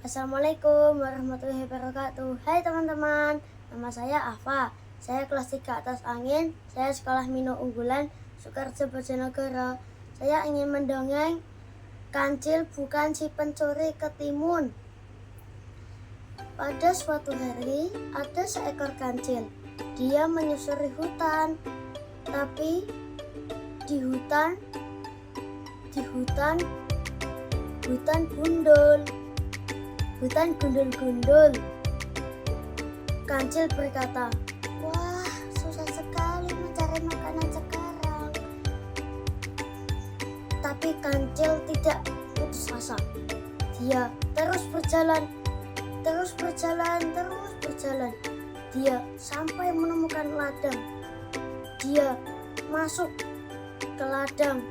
Assalamualaikum warahmatullahi wabarakatuh. Hai teman-teman, nama saya Afa. Saya kelas 3 atas angin. Saya sekolah Mino Unggulan, Sukoharjo Bojonegoro. Saya ingin mendongeng Kancil bukan si pencuri ketimun. Pada suatu hari, ada seekor kancil. Dia menyusuri hutan, tapi di hutan gundul. Hutan gundul-gundul. Kancil berkata, "Wah, susah sekali mencari makanan sekarang." Tapi Kancil tidak putus asa. Dia terus berjalan. Dia sampai menemukan ladang. Dia masuk ke ladang.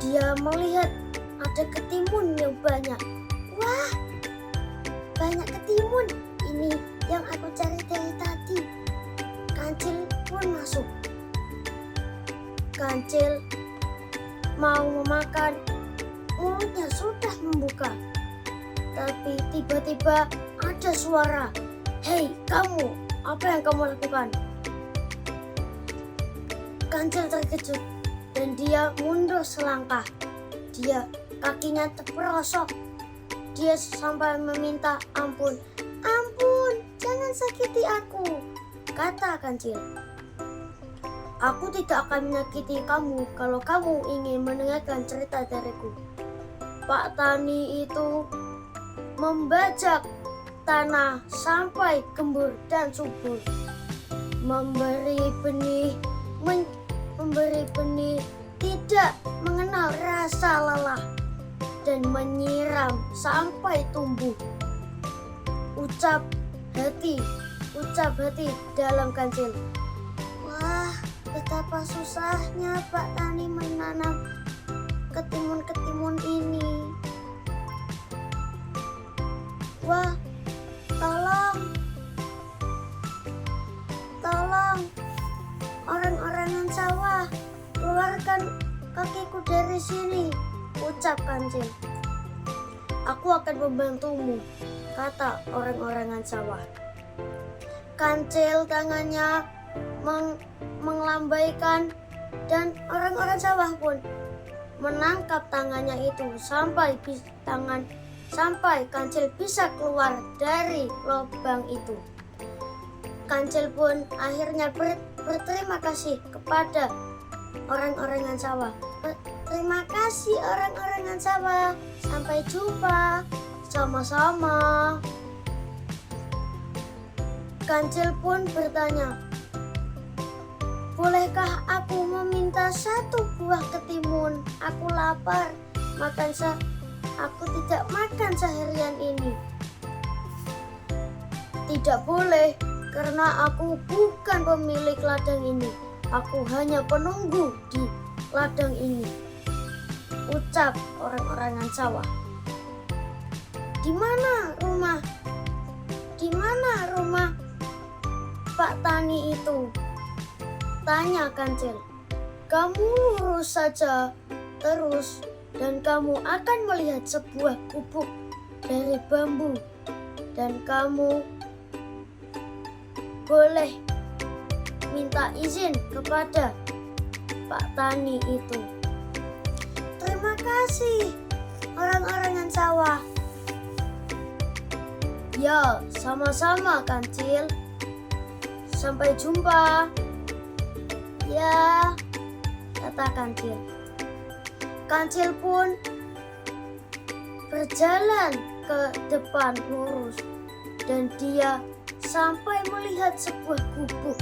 Dia melihat ada ketimun yang banyak. Wah, banyak ketimun. Ini yang aku cari dari tadi. Kancil pun masuk. Kancil mau memakan. Mulutnya sudah membuka. Tapi tiba-tiba ada suara. "Hei kamu, apa yang kamu lakukan?" Kancil terkejut dan dia mundur selangkah. Kakinya terperosok. Dia sampai meminta ampun. "Ampun, jangan sakiti aku," kata Kancil. "Aku tidak akan menyakiti kamu kalau kamu ingin mendengarkan cerita dariku." Pak Tani itu membajak tanah sampai gembur dan subur. Memberi benih tidak mengenal rasa lelah. Dan menyiram sampai tumbuh. Ucap hati dalam Kancil. Wah, betapa susahnya Pak Tani menanam ketimun-ketimun ini. Wah, tolong, orang-orangan sawah, keluarkan kakiku dari sini, ucap Kancil. "Aku akan membantumu," kata orang-orangan sawah. Kancil tangannya melambaikan dan orang-orang sawah pun menangkap tangannya itu sampai Kancil bisa keluar dari lubang itu. Kancil pun akhirnya berterima kasih kepada orang-orangan sawah. "Terima kasih orang-orangan sawah. Sampai jumpa." "Sama-sama." Kancil pun bertanya, "Bolehkah aku meminta satu buah ketimun? Aku lapar. Aku tidak makan seharian ini." "Tidak boleh, karena aku bukan pemilik ladang ini. Aku hanya penunggu di ladang ini," ucap orang-orangan sawah. Di mana rumah Pak Tani itu?" tanya Kancil. "Kamu lurus saja terus dan kamu akan melihat sebuah gubuk dari bambu dan kamu boleh minta izin kepada Pak Tani itu." "Terima kasih orang-orangan sawah." "Ya, sama-sama Kancil. Sampai jumpa." "Ya," kata Kancil. Kancil pun berjalan ke depan lurus dan dia sampai melihat sebuah gubuk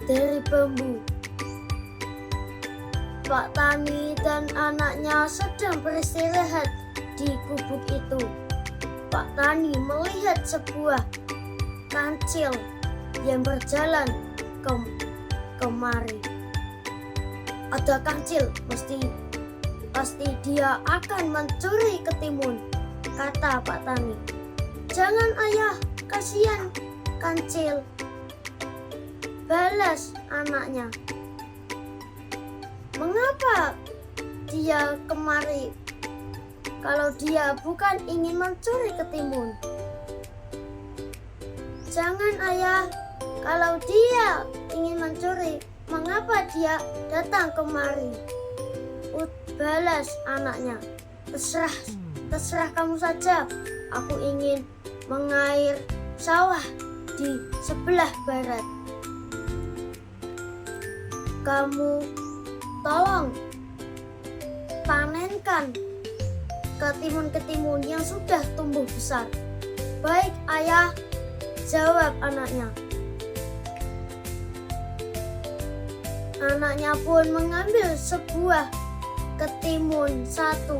dari bambu. Pak Tani dan anaknya sedang beristirahat di gubuk itu. Pak Tani melihat sebuah kancil yang berjalan kemari. "Ada kancil, pasti dia akan mencuri ketimun," kata Pak Tani. "Jangan ayah, kasihan kancil," balas anaknya. "Mengapa dia kemari?" kalau dia bukan ingin mencuri ketimun? Jangan ayah, kalau dia ingin mencuri, mengapa dia datang kemari? Balas anaknya, terserah kamu saja. Aku ingin mengair sawah di sebelah barat. Kamu tolong panenkan ketimun-ketimun yang sudah tumbuh besar. Baik ayah, jawab anaknya. Anaknya pun mengambil sebuah ketimun satu.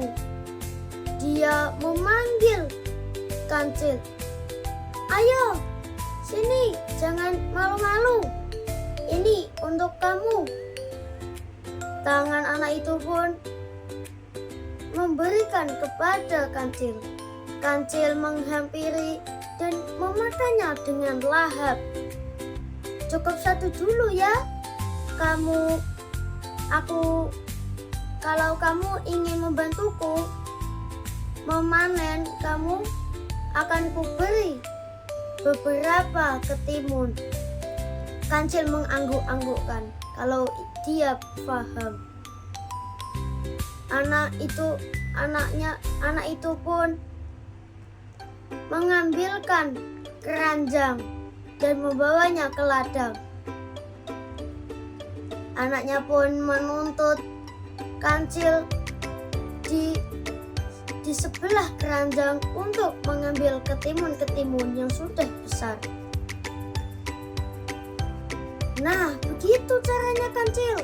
Dia memanggil Kancil. Ayo, sini, jangan malu-malu. Ini untuk kamu. Tangan anak itu pun memberikan kepada Kancil. Kancil menghampiri dan memakannya dengan lahap. Cukup satu dulu ya. Kalau kamu ingin membantuku memanen, kamu akan kuberi beberapa ketimun. Kancil mengangguk-anggukkan kalau dia paham. Anak itu pun mengambilkan keranjang dan membawanya ke ladang. Anaknya pun menuntut Kancil di sebelah keranjang untuk mengambil ketimun-ketimun yang sudah besar. Nah, begitu caranya Kancil.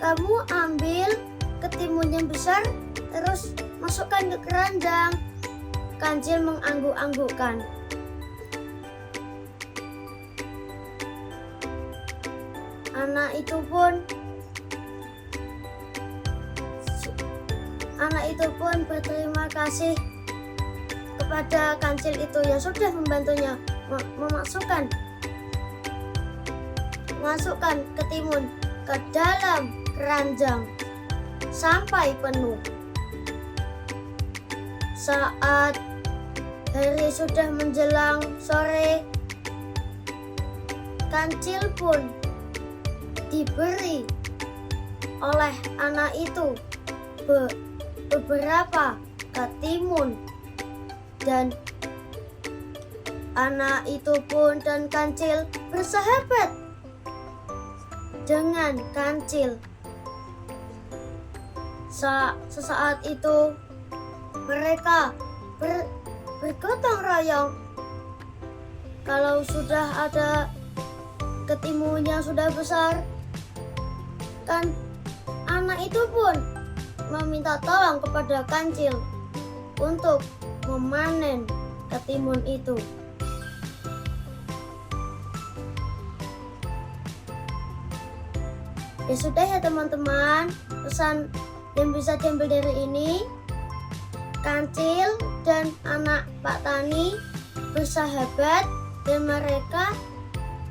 Kamu ambil ketimun yang besar, terus masukkan ke keranjang. Kancil mengangguk-anggukkan. Anak itu pun berterima kasih kepada Kancil itu yang sudah membantunya memasukkan ketimun ke dalam keranjang sampai penuh. Saat hari sudah menjelang sore, Kancil pun diberi oleh anak itu beberapa ketimun, dan anak itu pun dan Kancil bersahabat dengan Kancil. Sesaat itu mereka bergotong royong. Kalau sudah ada ketimun yang sudah besar, kan anak itu pun meminta tolong kepada Kancil untuk memanen ketimun itu. Ya sudah ya teman-teman, pesan yang bisa diambil dari ini, Kancil dan anak Pak Tani bersahabat dan mereka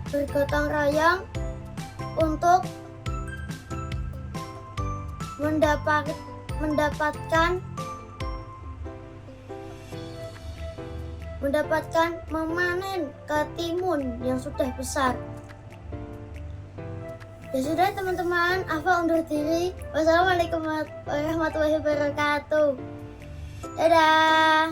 bergotong royong untuk mendapatkan memanen ketimun yang sudah besar. Ya sudah teman-teman, Afa undur diri. Wassalamualaikum warahmatullahi wabarakatuh. Dadah.